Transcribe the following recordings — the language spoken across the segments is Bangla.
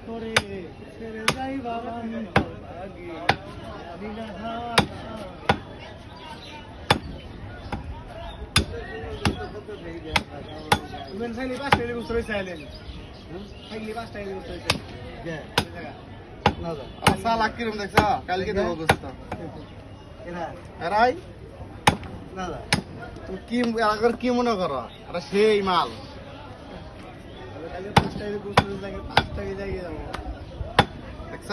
করে ছেড়ে যাই বাবা কিরম দেখছ কালকে দেবো অবস্থা তুমি কি কি মনে করো আরে সেই মাল দেখছ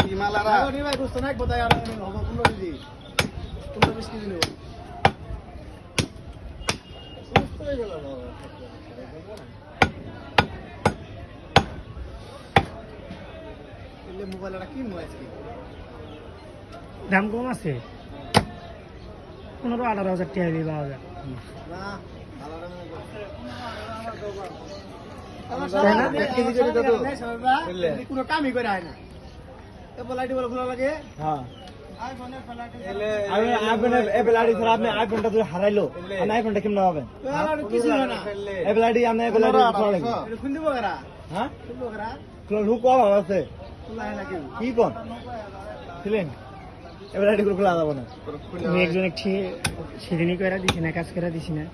কি মাল আর ভাই বুঝতো না কোথায় আর হবো 15 কেজি 15-20 কেজি নেব সুস্থ হয়ে গেল মোবাইলটা কি মোবাইল দাম কম আছে 15-18 হাজার টাকা দিয়ে পাওয়া যায় কোনো কামই করে হয় না লাইটি বলে খোলা লাগে আইফোনটা হারাইলো আইফোনটা কেমন হবে কি কোন খোলা যাবো না একজন সেদিনই করে দিছি না কাজ করে দিছি না